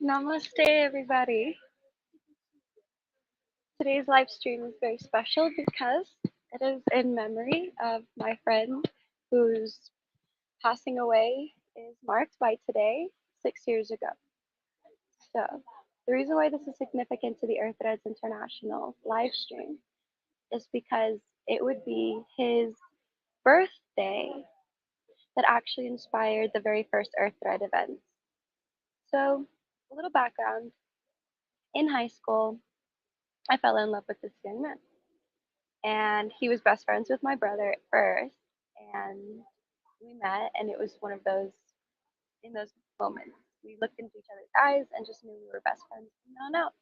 Namaste, everybody. Today's live stream is very special because it is in memory of my friend whose passing away is marked by today, 6 years ago. So, the reason why this is significant to the Earth Threads International live stream is because it would be his birthday that actually inspired the very first Earth Thread events. So, a little background in high school, I fell in love with this young man. And he was best friends with my brother at first, and we met, and it was one of those in those moments we looked into each other's eyes and just knew we were best friends from then on out.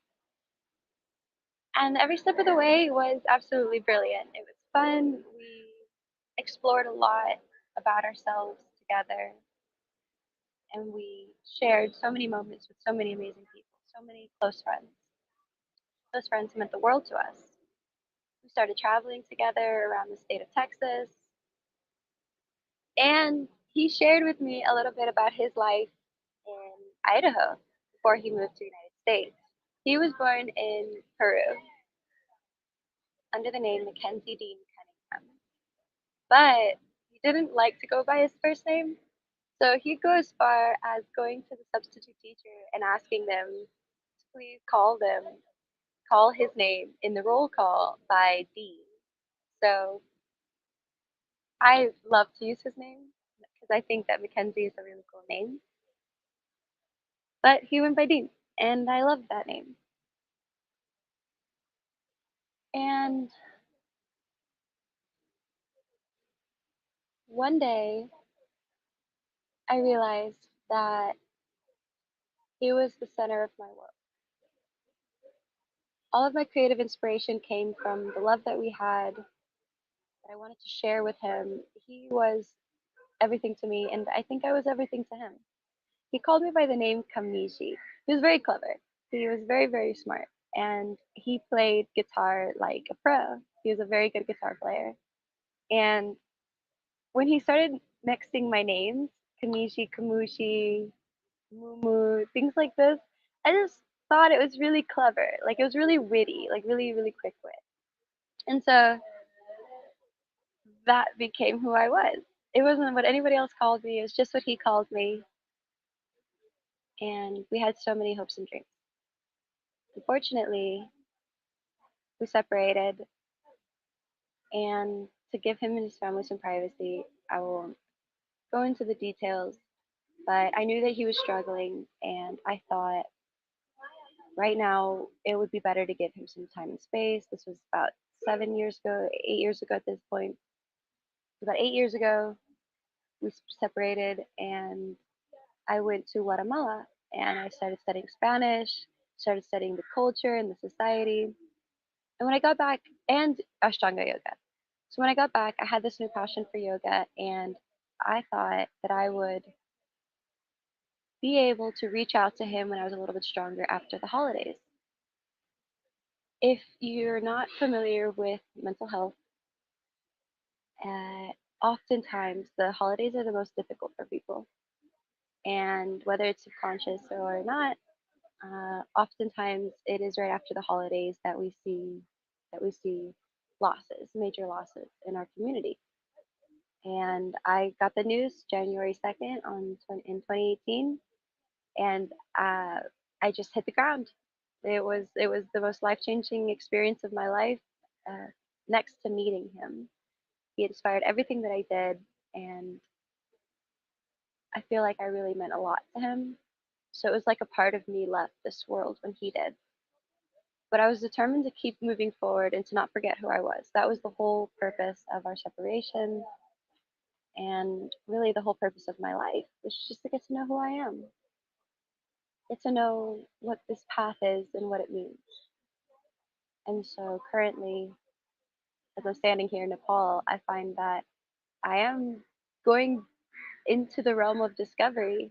And every step of the way was absolutely brilliant. It was fun. We explored a lot about ourselves together, and we shared so many moments with so many amazing people, so many close friends. Those friends meant the world to us. We started traveling together around the state of Texas. And he shared with me a little bit about his life in Idaho before he moved to the United States. He was born in Peru under the name Mackenzie Dean Cunningham, but he didn't like to go by his first name. So he'd go as far as going to the substitute teacher and asking them to please call his name in the roll call by Dean. So I love to use his name because I think that Mackenzie is a really cool name. But he went by Dean, and I loved that name. And one day, I realized that he was the center of my world. All of my creative inspiration came from the love that we had that I wanted to share with him. He was everything to me, and I think I was everything to him. He called me by the name Kamishi. He was very clever. He was very, very smart, and he played guitar like a pro. He was a very good guitar player. And when he started mixing my names, Kamishi, Kamushi, Mumu, things like this, I just thought it was really clever. Like it was really witty, like really, really quick wit. And so that became who I was. It wasn't what anybody else called me, it was just what he called me. And we had so many hopes and dreams. Unfortunately, we separated, and to give him and his family some privacy, I won't go into the details, but I knew that he was struggling, and I thought right now it would be better to give him some time and space. This was about 7 years ago, 8 years ago at this point. About 8 years ago, we separated, and I went to Guatemala and I started studying Spanish, started studying the culture and the society. And when I got back, and Ashtanga yoga. So when I got back, I had this new passion for yoga, and I thought that I would be able to reach out to him when I was a little bit stronger after the holidays. If you're not familiar with mental health, uh, oftentimes the holidays are the most difficult for people. And whether it's subconscious or not, oftentimes it is right after the holidays that we see losses, major losses in our community. And I got the news January 2nd in 2018, and I just hit the ground. It was the most life changing experience of my life. Uh, Next to meeting him, he inspired everything that I did, and I feel like I really meant a lot to him. So it was like a part of me left this world when he did. But I was determined to keep moving forward and to not forget who I was. That was the whole purpose of our separation, and really the whole purpose of my life was just to get to know who I am, get to know what this path is and what it means. And so currently, as I'm standing here in Nepal, I find that I am going into the realm of discovery,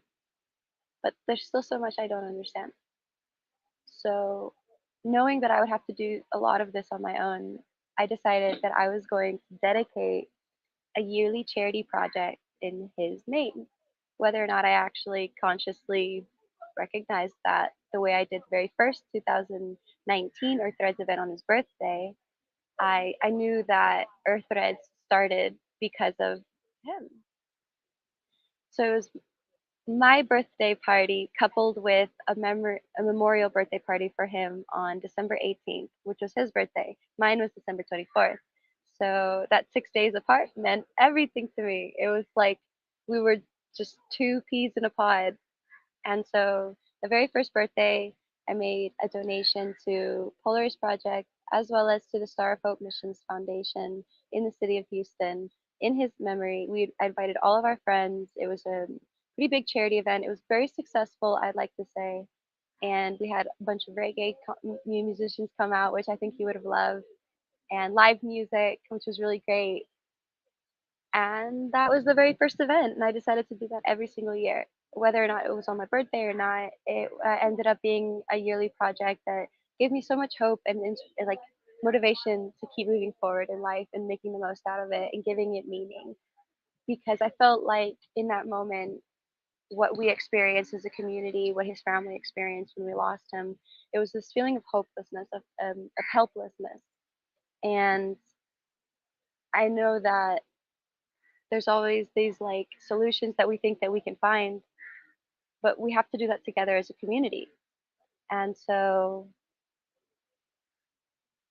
but there's still so much I don't understand. So, knowing that I would have to do a lot of this on my own, I decided that I was going to dedicate a yearly charity project in his name. whether or not I actually consciously recognized that the way I did the very first 2019 Earth Threads event on his birthday, I knew that Earth Threads started because of him. So it was my birthday party coupled with a memorial birthday party for him on December 18th, which was his birthday. Mine was December 24th. So that 6 days apart meant everything to me. It was like we were just two peas in a pod. And so the very first birthday, I made a donation to Polaris Project as well as to the Star of Hope Missions Foundation in the city of Houston. In his memory, I invited all of our friends. It was a pretty big charity event. It was very successful, I'd like to say. And we had a bunch of musicians come out, which I think you would have loved, and live music, which was really great. And that was the very first event, and I decided to do that every single year. Whether or not it was on my birthday or not, it ended up being a yearly project that gave me so much hope and like motivation to keep moving forward in life and making the most out of it and giving it meaning. Because I felt like in that moment, what we experienced as a community, what his family experienced when we lost him, it was this feeling of hopelessness, of helplessness. And I know that there's always these like solutions that we think that we can find, but we have to do that together as a community. And so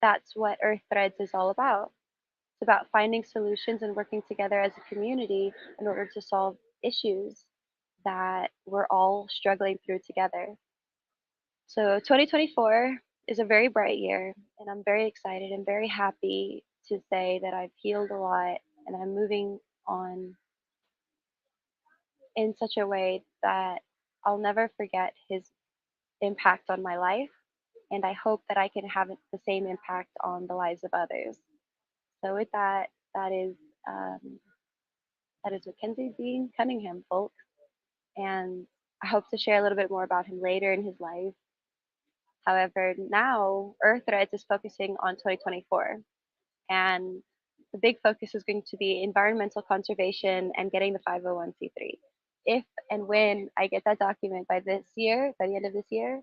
that's what Earth Threads is all about. It's about finding solutions and working together as a community in order to solve issues that we're all struggling through together. So 2024 is a very bright year, and I'm very excited and very happy to say that I've healed a lot and I'm moving on in such a way that I'll never forget his impact on my life, and I hope that I can have the same impact on the lives of others. So with that, um, that is Mackenzie Dean Cunningham, folks, and I hope to share a little bit more about him later in his life. However, now Earththreads is focusing on 2024, and the big focus is going to be environmental conservation and getting the 501c3. If and when I get that document by this year, by the end of this year,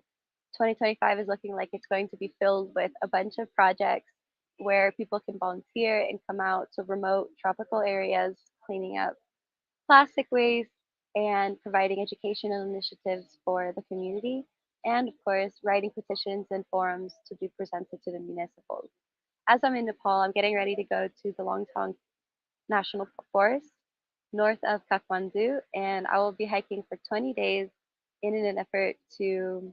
2025 is looking like it's going to be filled with a bunch of projects where people can volunteer and come out to remote tropical areas, cleaning up plastic waste and providing educational initiatives for the community. And of course, writing petitions and forums to be presented to the municipals. As I'm in Nepal, I'm getting ready to go to the Longtong National Forest north of Kathmandu, and I will be hiking for 20 days in an effort to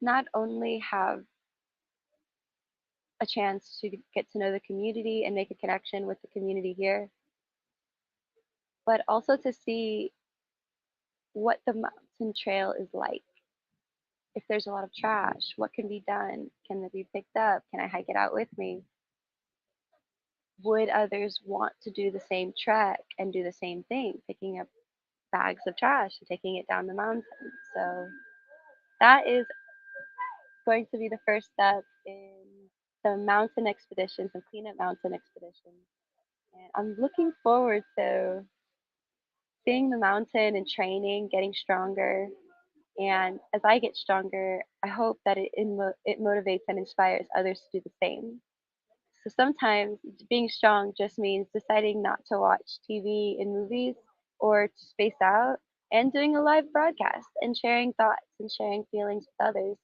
not only have a chance to get to know the community and make a connection with the community here, but also to see what the mountain trail is like. If there's a lot of trash, what can be done? Can it be picked up? Can I hike it out with me? Would others want to do the same trek and do the same thing, picking up bags of trash and taking it down the mountain? So that is going to be the first step in the mountain expeditions and cleanup mountain expeditions. And I'm looking forward to seeing the mountain and training, getting stronger. And as I get stronger, I hope that it motivates and inspires others to do the same. So sometimes being strong just means deciding not to watch TV and movies or to space out and doing a live broadcast and sharing thoughts and sharing feelings with others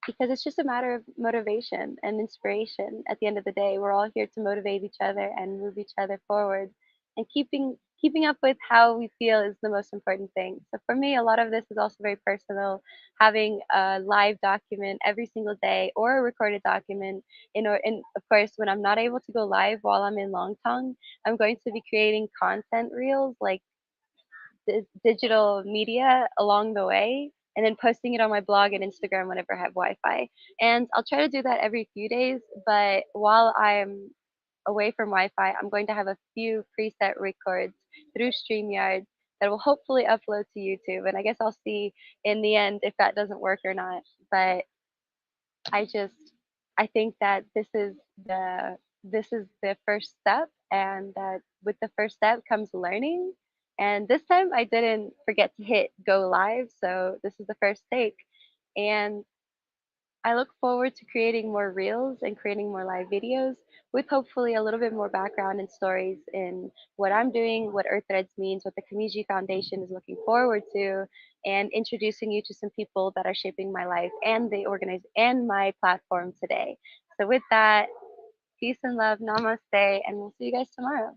because it's just a matter of motivation and inspiration. At the end of the day, we're all here to motivate each other and move each other forward. And keeping up with how we feel is the most important thing. So for me, a lot of this is also very personal. Having a live document every single day or a recorded document. And of course, when I'm not able to go live while I'm in Longtong, I'm going to be creating content reels like digital media along the way and then posting it on my blog and Instagram whenever I have Wi-Fi. And I'll try to do that every few days, but while I'm away from Wi-Fi, I'm going to have a few preset records through StreamYard that will hopefully upload to YouTube. And I guess I'll see in the end if that doesn't work or not. But I just I think that this is the first step and that with the first step comes learning. And this time I didn't forget to hit go live, so this is the first take. And I look forward to creating more reels and creating more live videos with hopefully a little bit more background and stories in what I'm doing, what Earth Threads means, what the Community Foundation is looking forward to, and introducing you to some people that are shaping my life and the organize and my platform today. So with that, peace and love, namaste, and we'll see you guys tomorrow.